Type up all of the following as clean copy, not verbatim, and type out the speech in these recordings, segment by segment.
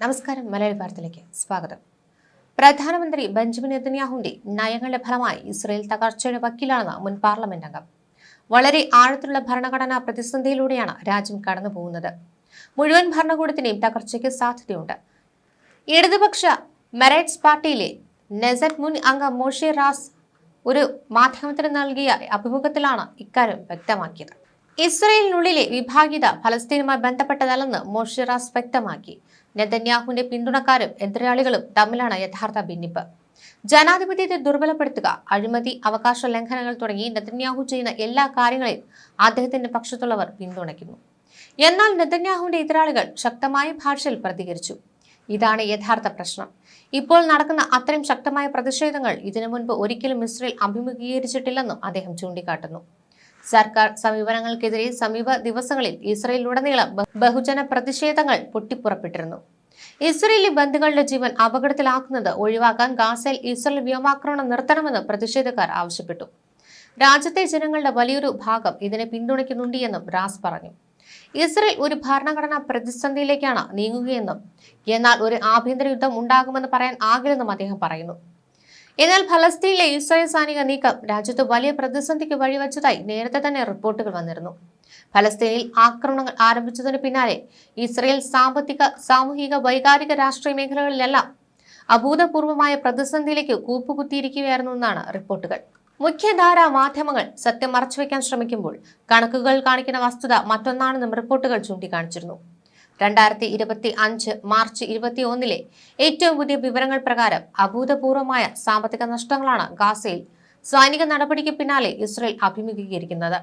നമസ്കാരം. മലയാളി വാർത്തയിലേക്ക് സ്വാഗതം. പ്രധാനമന്ത്രി ബെഞ്ചമിൻ നെതന്യാഹുവിന്റെ നയങ്ങളുടെ ഫലമായി ഇസ്രയേൽ തകർച്ചയുടെ വക്കീലാണെന്ന് മുൻ പാർലമെന്റ് അംഗം. വളരെ ആഴത്തിലുള്ള ഭരണഘടനാ പ്രതിസന്ധിയിലൂടെയാണ് രാജ്യം കടന്നുപോകുന്നത്. മുഴുവൻ ഭരണകൂടത്തിന്റെയും തകർച്ചയ്ക്ക് സാധ്യതയുണ്ട്. ഇടതുപക്ഷ മെറൈറ്റ്സ് പാർട്ടിയിലെ നെസറ്റ് മുൻ അംഗം മോഷെ റാസ് ഒരു മാധ്യമത്തിന് നൽകിയ അഭിമുഖത്തിലാണ് ഇക്കാര്യം വ്യക്തമാക്കിയത്. ഇസ്രയേലിനുള്ളിലെ വിഭാഗീയത ഫലസ്തീനുമായി ബന്ധപ്പെട്ടതല്ലെന്ന് മോഷെ റാസ് വ്യക്തമാക്കി. നെതന്യാഹുവിന്റെ പിന്തുണക്കാരും എതിരാളികളും തമ്മിലാണ് യഥാർത്ഥ ഭിന്നിപ്പ്. ജനാധിപത്യത്തെ ദുർബലപ്പെടുത്തുക, അഴിമതി, അവകാശ ലംഘനങ്ങൾ തുടങ്ങി നെതന്യാഹു ചെയ്യുന്ന എല്ലാ കാര്യങ്ങളെയും അദ്ദേഹത്തിന്റെ പക്ഷത്തുള്ളവർ പിന്തുണയ്ക്കുന്നു. എന്നാൽ നെതന്യാഹുവിന്റെ എതിരാളികൾ ശക്തമായ ഭാഷയിൽ പ്രതികരിച്ചു. ഇതാണ് യഥാർത്ഥ പ്രശ്നം. ഇപ്പോൾ നടക്കുന്ന അത്തരം ശക്തമായ പ്രതിഷേധങ്ങൾ ഇതിനു മുൻപ് ഒരിക്കലും ഇസ്രയേൽ അഭിമുഖീകരിച്ചിട്ടില്ലെന്നും അദ്ദേഹം ചൂണ്ടിക്കാട്ടുന്നു. സർക്കാർ സമീപനങ്ങൾക്കെതിരെ സമീപ ദിവസങ്ങളിൽ ഇസ്രയേലിലുടനീളം ബഹുജന പ്രതിഷേധങ്ങൾ പൊട്ടിപ്പുറപ്പെട്ടിരുന്നു. ഇസ്രയേലി ബന്ദികളുടെ ജീവൻ അപകടത്തിലാക്കുന്നത് ഒഴിവാക്കാൻ ഗാസയിൽ ഇസ്രയേൽ വ്യോമാക്രമണം നിർത്തണമെന്ന് പ്രതിഷേധക്കാർ ആവശ്യപ്പെട്ടു. രാജ്യത്തെ ജനങ്ങളുടെ വലിയൊരു ഭാഗം ഇതിനെ പിന്തുണയ്ക്കുന്നുണ്ട് എന്നും റാസ് പറഞ്ഞു. ഇസ്രയേൽ ഒരു ഭരണഘടനാ പ്രതിസന്ധിയിലേക്കാണ് നീങ്ങുകയെന്നും എന്നാൽ ഒരു ആഭ്യന്തര യുദ്ധം ഉണ്ടാകുമെന്ന് പറയാൻ ആകില്ലെന്നും അദ്ദേഹം പറയുന്നു. എന്നാൽ ഫലസ്തീനിലെ ഇസ്രായേൽ സൈനിക നീക്കം രാജ്യത്ത് വലിയ പ്രതിസന്ധിക്ക് വഴിവെച്ചതായി നേരത്തെ തന്നെ റിപ്പോർട്ടുകൾ വന്നിരുന്നു. ഫലസ്തീനിൽ ആക്രമണങ്ങൾ ആരംഭിച്ചതിന് പിന്നാലെ ഇസ്രായേൽ സാമ്പത്തിക, സാമൂഹിക, വൈകാരിക, രാഷ്ട്രീയ മേഖലകളിലെല്ലാം അഭൂതപൂർവമായ പ്രതിസന്ധിയിലേക്ക് കൂപ്പുകുത്തിയിരിക്കുകയായിരുന്നു എന്നാണ് റിപ്പോർട്ടുകൾ. മുഖ്യധാരാ മാധ്യമങ്ങൾ സത്യം മറച്ചുവെക്കാൻ ശ്രമിക്കുമ്പോൾ കണക്കുകൾ കാണിക്കുന്ന വസ്തുത മറ്റൊന്നാണെന്നും റിപ്പോർട്ടുകൾ ചൂണ്ടിക്കാണിച്ചിരുന്നു. 2025 മാർച്ച് 21 ഏറ്റവും പുതിയ വിവരങ്ങൾ പ്രകാരം അഭൂതപൂർവമായ സാമ്പത്തിക നഷ്ടങ്ങളാണ് ഗാസയിൽ സൈനിക നടപടിക്ക് പിന്നാലെ ഇസ്രയേൽ അഭിമുഖീകരിക്കുന്നത്.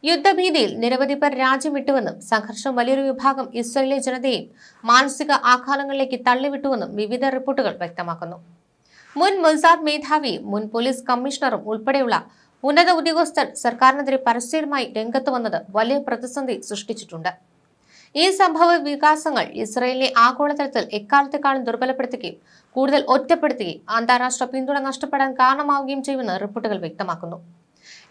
യുദ്ധഭീതിയിൽ നിരവധി പേർ രാജ്യം വിട്ടുവെന്നും സംഘർഷം വലിയൊരു വിഭാഗം ഇസ്രയേലി ജനതയെയും മാനസിക ആഘാതങ്ങളിലേക്ക് തള്ളിവിട്ടുവെന്നും വിവിധ റിപ്പോർട്ടുകൾ വ്യക്തമാക്കുന്നു. മുൻ മൊസാദ് മേധാവിയും മുൻ പോലീസ് കമ്മീഷണറും ഉൾപ്പെടെയുള്ള ഉന്നത ഉദ്യോഗസ്ഥർ സർക്കാരിനെതിരെ പരസ്യമായി രംഗത്ത് വന്നത് വലിയ പ്രതിസന്ധി സൃഷ്ടിച്ചിട്ടുണ്ട്. ഈ സംഭവ വികാസങ്ങൾ ഇസ്രയേലിനെ ആഗോളതലത്തിൽ എക്കാലത്തെക്കാളും ദുർബലപ്പെടുത്തുകയും കൂടുതൽ ഒറ്റപ്പെടുത്തുകയും അന്താരാഷ്ട്ര പിന്തുണ നഷ്ടപ്പെടാൻ കാരണമാവുകയും ചെയ്യുമെന്ന് റിപ്പോർട്ടുകൾ വ്യക്തമാക്കുന്നു.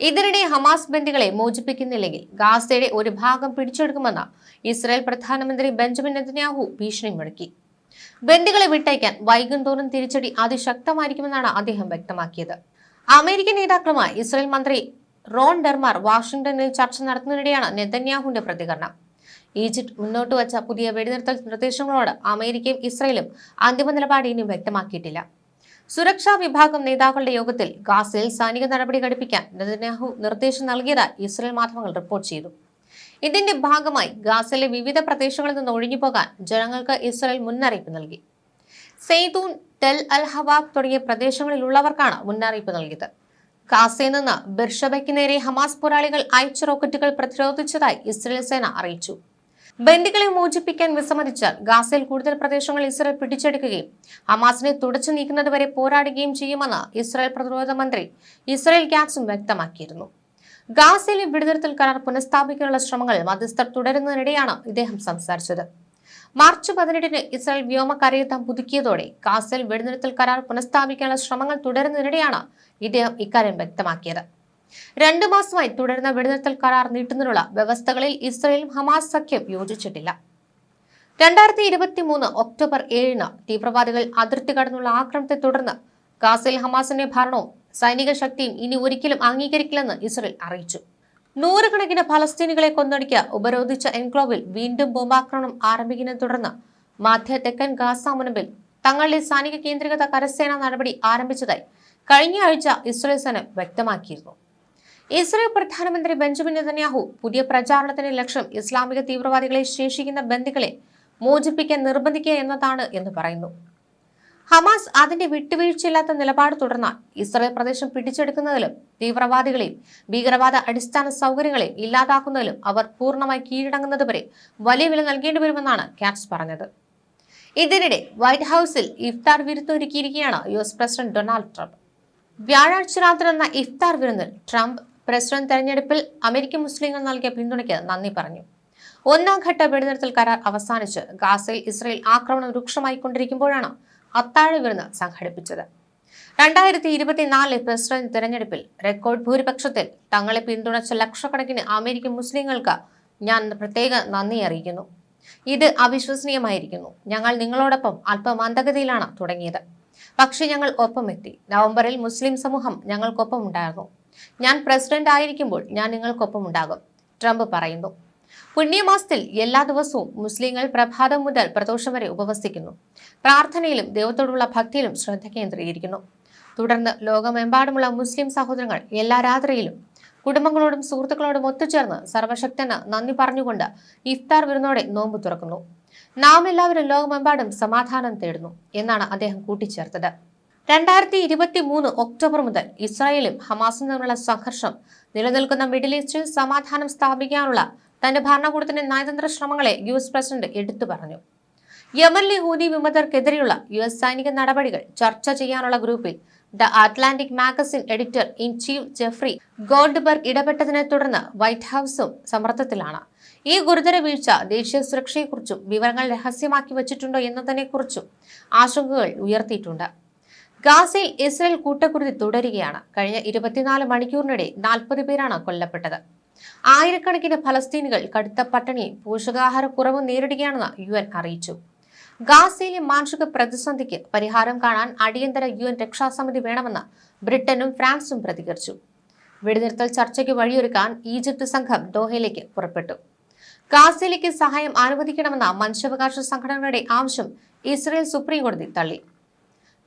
ഇതിനിടെ ഹമാസ് ബന്ദികളെ മോചിപ്പിക്കുന്നില്ലെങ്കിൽ ഗാസയുടെ ഒരു ഭാഗം പിടിച്ചെടുക്കുമെന്ന് ഇസ്രായേൽ പ്രധാനമന്ത്രി ബെഞ്ചമിൻ നെതന്യാഹു ഭീഷണി മുഴക്കി. ബന്ദികളെ വിട്ടയക്കാൻ വൈകും തോറും തിരിച്ചടി അതിശക്തമായിരിക്കുമെന്നാണ് അദ്ദേഹം വ്യക്തമാക്കിയത്. അമേരിക്കൻ നേതാക്കളുമായി ഇസ്രായേൽ മന്ത്രി റോൺ ഡെർമാർ വാഷിംഗ്ടണിൽ ചർച്ച നടത്തുന്നതിനിടെയാണ് നെതന്യാഹുവിന്റെ പ്രതികരണം. ഈജിപ്ത് മുന്നോട്ട് വച്ച പുതിയ വെടിനിർത്തൽ നിർദ്ദേശങ്ങളോട് അമേരിക്കയും ഇസ്രയേലും അന്തിമ നിലപാട് ഇനിയും വ്യക്തമാക്കിയിട്ടില്ല. സുരക്ഷാ വിഭാഗം നേതാക്കളുടെ യോഗത്തിൽ ഗാസയിൽ സൈനിക നടപടി ഘടിപ്പിക്കാൻ നെതന്യാഹു നിർദ്ദേശം നൽകിയതായി ഇസ്രയേൽ മാധ്യമങ്ങൾ റിപ്പോർട്ട് ചെയ്തു. ഇതിന്റെ ഭാഗമായി ഗാസയിലെ വിവിധ പ്രദേശങ്ങളിൽ നിന്ന് ഒഴിഞ്ഞുപോകാൻ ജനങ്ങൾക്ക് ഇസ്രയേൽ മുന്നറിയിപ്പ് നൽകി. സെയ്തൂൻ, ടെൽ അൽ ഹവാബ് തുടങ്ങിയ പ്രദേശങ്ങളിലുള്ളവർക്കാണ് മുന്നറിയിപ്പ് നൽകിയത്. ഗാസയിൽ നിന്ന് ബെർഷബയ്ക്ക് നേരെ ഹമാസ് പോരാളികൾ അയച്ച റോക്കറ്റുകൾ പ്രതിരോധിച്ചതായി ഇസ്രയേൽ സേന അറിയിച്ചു. ബന്ദികളെ മോചിപ്പിക്കാൻ വിസമ്മതിച്ചാൽ ഗാസയിൽ കൂടുതൽ പ്രദേശങ്ങൾ ഇസ്രയേൽ പിടിച്ചെടുക്കുകയും ഹമാസിനെ തുടച്ചു നീക്കുന്നതുവരെ പോരാടുകയും ചെയ്യുമെന്ന് ഇസ്രയേൽ പ്രതിരോധ മന്ത്രി ഇസ്രയേൽ കാറ്റ്സും വ്യക്തമാക്കിയിരുന്നു. ഗാസയിലെ വെടിനിർത്തൽ കരാർ പുനഃസ്ഥാപിക്കാനുള്ള ശ്രമങ്ങൾ മധ്യസ്ഥർ തുടരുന്നതിനിടെയാണ് ഇദ്ദേഹം സംസാരിച്ചത്. മാർച്ച് 18 ഇസ്രയേൽ വ്യോമകരയുദ്ധം പുതുക്കിയതോടെ ഗാസയിൽ വെടിനിർത്തൽ കരാർ പുനഃസ്ഥാപിക്കാനുള്ള ശ്രമങ്ങൾ തുടരുന്നതിനിടെയാണ് ഇദ്ദേഹം ഇക്കാര്യം വ്യക്തമാക്കിയത്. 2 മാസമായി തുടരുന്ന വെടിനിർത്തൽ കരാർ നീട്ടുന്നതിനുള്ള വ്യവസ്ഥകളിൽ ഇസ്രയേലും ഹമാസ് സഖ്യം യോജിച്ചിട്ടില്ല. 2023 ഒക്ടോബർ 7 തീവ്രവാദികൾ അതിർത്തി കടന്നുള്ള ആക്രമണത്തെ തുടർന്ന് ഗാസയിൽ ഹമാസിന്റെ ഭരണവും സൈനിക ശക്തിയും ഇനി ഒരിക്കലും അംഗീകരിക്കില്ലെന്ന് ഇസ്രയേൽ അറിയിച്ചു. നൂറുകണക്കിന് ഫലസ്തീനികളെ കൊന്നൊടുക്കിയ ഉപരോധിച്ച എൻക്ലോവിൽ വീണ്ടും ബോംബാക്രമണം ആരംഭിക്കുന്നതിനെ തുടർന്ന് മധ്യ തെക്കൻ ഗാസ മുനമ്പിൽ തങ്ങളുടെ സൈനിക കേന്ദ്രീകൃത കരസേനാ നടപടി ആരംഭിച്ചതായി കഴിഞ്ഞ ആഴ്ച ഇസ്രയേൽ സേന വ്യക്തമാക്കിയിരുന്നു. ഇസ്രയേൽ പ്രധാനമന്ത്രി ബെഞ്ചമിൻ നെതന്യാഹു പുതിയ പ്രചാരണത്തിന്റെ ലക്ഷ്യം ഇസ്ലാമിക തീവ്രവാദികളെ ശേഷിക്കുന്ന ബന്ദികളെ മോചിപ്പിക്കാൻ നിർബന്ധിക്കുക എന്നതാണ് എന്ന് പറയുന്നു. ഹമാസ് അതിന്റെ വിട്ടുവീഴ്ചയില്ലാത്ത നിലപാട് തുടർന്നാൽ ഇസ്രയേൽ പ്രദേശം പിടിച്ചെടുക്കുന്നതിലും തീവ്രവാദികളെയും ഭീകരവാദ അടിസ്ഥാന സൗകര്യങ്ങളെയും ഇല്ലാതാക്കുന്നതിലും അവർ പൂർണ്ണമായി കീഴടങ്ങുന്നതുവരെ വലിയ വില നൽകേണ്ടി വരുമെന്നാണ് കാറ്റ്സ് പറഞ്ഞത്. ഇതിനിടെ വൈറ്റ് ഹൌസിൽ ഇഫ്താർ വിരുന്നൊരുക്കിയിരിക്കുകയാണ് US പ്രസിഡന്റ് ഡൊണാൾഡ് ട്രംപ്. വ്യാഴാഴ്ച രാത്രി നടന്ന ഇഫ്താർ വിരുന്നിൽ ട്രംപ് പ്രസിഡന്റ് തെരഞ്ഞെടുപ്പിൽ അമേരിക്കൻ മുസ്ലിങ്ങൾ നൽകിയ പിന്തുണയ്ക്ക് നന്ദി പറഞ്ഞു. 1ാം ഘട്ട വെടിനിർത്തൽ കരാർ അവസാനിച്ച് ഗാസയിൽ ഇസ്രയേൽ ആക്രമണം രൂക്ഷമായി കൊണ്ടിരിക്കുമ്പോഴാണ് അത്താഴ വിരുന്ന് സംഘടിപ്പിച്ചത്. 2024 പ്രസിഡന്റ് തെരഞ്ഞെടുപ്പിൽ റെക്കോർഡ് ഭൂരിപക്ഷത്തിൽ തങ്ങളെ പിന്തുണച്ച ലക്ഷക്കണക്കിന് അമേരിക്കൻ മുസ്ലിങ്ങൾക്ക് ഞാൻ പ്രത്യേക നന്ദി അറിയിക്കുന്നു. ഇത് അവിശ്വസനീയമായിരിക്കുന്നു. ഞങ്ങൾ നിങ്ങളോടൊപ്പം അല്പം മന്ദഗതിയിലാണ് തുടങ്ങിയത്, പക്ഷേ ഞങ്ങൾ ഒപ്പമെത്തി. നവംബറിൽ മുസ്ലിം സമൂഹം ഞങ്ങൾക്കൊപ്പം ഉണ്ടായിരുന്നു. ഞാൻ പ്രസിഡന്റ് ആയിരിക്കുമ്പോൾ ഞാൻ നിങ്ങൾക്കൊപ്പം ഉണ്ടാകും, ട്രംപ് പറയുന്നു. പുണ്യമാസത്തിൽ എല്ലാ ദിവസവും മുസ്ലിങ്ങൾ പ്രഭാതം മുതൽ പ്രദോഷം വരെ ഉപവസിക്കുന്നു. പ്രാർത്ഥനയിലും ദൈവത്തോടുള്ള ഭക്തിയിലും ശ്രദ്ധ കേന്ദ്രീകരിക്കുന്നു. തുടർന്ന് ലോകമെമ്പാടുമുള്ള മുസ്ലിം സഹോദരങ്ങൾ എല്ലാ രാത്രിയിലും കുടുംബങ്ങളോടും സുഹൃത്തുക്കളോടും ഒത്തുചേർന്ന് സർവശക്തന് നന്ദി പറഞ്ഞുകൊണ്ട് ഇഫ്താർ വിരുന്നോടെ നോമ്പ് തുറക്കുന്നു. നാം എല്ലാവരും ലോകമെമ്പാടും സമാധാനം തേടുന്നു എന്നാണ് അദ്ദേഹം കൂട്ടിച്ചേർത്തത്. 2023 ഒക്ടോബർ മുതൽ ഇസ്രായേലും ഹമാസും തമ്മിലുള്ള സംഘർഷം നിലനിൽക്കുന്ന മിഡിൽ ഈസ്റ്റിൽ സമാധാനം സ്ഥാപിക്കാനുള്ള തന്റെ ഭരണകൂടത്തിന്റെ നയതന്ത്ര ശ്രമങ്ങളെ US പ്രസിഡന്റ് എടുത്തു പറഞ്ഞു. യമനിലെ ഹൂതി വിമതർക്കെതിരെയുള്ള US സൈനിക നടപടികൾ ചർച്ച ചെയ്യാനുള്ള ഗ്രൂപ്പിൽ the Atlantic magazine editor in chief Jeffrey Goldberg ഇടപെട്ടതിനെ തുടർന്ന് വൈറ്റ് ഹൌസും സമ്മർദ്ദത്തിലാണ്. ഈ ഗുരുതര വീഴ്ച ദേശീയ സുരക്ഷയെക്കുറിച്ചും വിവരങ്ങൾ രഹസ്യമാക്കി വച്ചിട്ടുണ്ടോ എന്നതിനെക്കുറിച്ചും ആശങ്കകൾ ഉയർത്തിയിട്ടുണ്ട്. ഗാസയിൽ ഇസ്രായേൽ കൂട്ടക്കുരുതി തുടരുകയാണ്. കഴിഞ്ഞ 24 മണിക്കൂറിനിടെ 40 പേരാണ് കൊല്ലപ്പെട്ടത്. ആയിരക്കണക്കിന് ഫലസ്തീനികൾ കടുത്ത പട്ടിണിയും പോഷകാഹാരക്കുറവും നേരിടുകയാണെന്ന് UN അറിയിച്ചു. ഗാസയിലെ മാനുഷിക പ്രതിസന്ധിക്ക് പരിഹാരം കാണാൻ അടിയന്തര UN രക്ഷാസമിതി വേണമെന്ന് ബ്രിട്ടനും ഫ്രാൻസും പ്രതികരിച്ചു. വെടിനിർത്തൽ ചർച്ചയ്ക്ക് വഴിയൊരുക്കാൻ ഈജിപ്ത് സംഘം ദോഹയിലേക്ക് പുറപ്പെട്ടു. ഗാസയിലേക്ക് സഹായം അനുവദിക്കണമെന്ന മനുഷ്യാവകാശ സംഘടനകളുടെ ആവശ്യം ഇസ്രായേൽ സുപ്രീം കോടതി തള്ളി.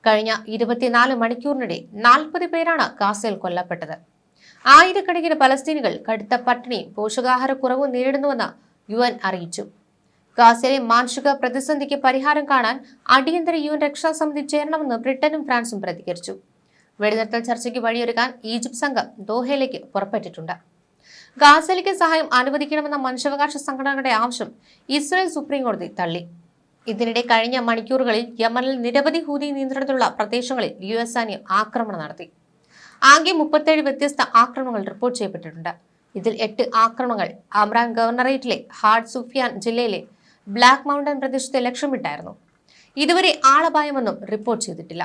കഴിഞ്ഞ 24 മണിക്കൂറിനിടെ 40 പേരാണ് ഗാസയിൽ കൊല്ലപ്പെട്ടത്. ആയിരക്കണക്കിന് പലസ്തീനികൾ കടുത്ത പട്ടിണിയും പോഷകാഹാരക്കുറവും നേരിടുന്നുവെന്ന് UN അറിയിച്ചു. ഗാസയിലെ മാനുഷിക പ്രതിസന്ധിക്ക് പരിഹാരം കാണാൻ അടിയന്തര UN രക്ഷാസമിതി ചേരണമെന്ന് ബ്രിട്ടനും ഫ്രാൻസും പ്രതികരിച്ചു. വെടിനിർത്തൽ ചർച്ചയ്ക്ക് വഴിയൊരുക്കാൻ ഈജിപ്ത് സംഘം ദോഹയിലേക്ക് പുറപ്പെട്ടിട്ടുണ്ട്. ഗാസയിലേക്ക് സഹായം അനുവദിക്കണമെന്ന മനുഷ്യാവകാശ സംഘടനകളുടെ ആവശ്യം ഇസ്രായേൽ സുപ്രീം കോടതി തള്ളി. ഇതിനിടെ കഴിഞ്ഞ മണിക്കൂറുകളിൽ യമനിൽ നിരവധി ഹൂതി നിയന്ത്രണത്തിലുള്ള പ്രദേശങ്ങളിൽ US സൈന്യം ആക്രമണം നടത്തി. ആകെ 37 വ്യത്യസ്ത ആക്രമണങ്ങൾ റിപ്പോർട്ട് ചെയ്യപ്പെട്ടിട്ടുണ്ട്. ഇതിൽ 8 ആക്രമണങ്ങൾ അമ്രാൻ ഗവർണറേറ്റിലെ ഹാഡ് സുഫിയാൻ ജില്ലയിലെ ബ്ലാക്ക് മൗണ്ടൻ പ്രദേശത്തെ ലക്ഷ്യമിട്ടായിരുന്നു. ഇതുവരെ ആളപായമൊന്നും റിപ്പോർട്ട് ചെയ്തിട്ടില്ല.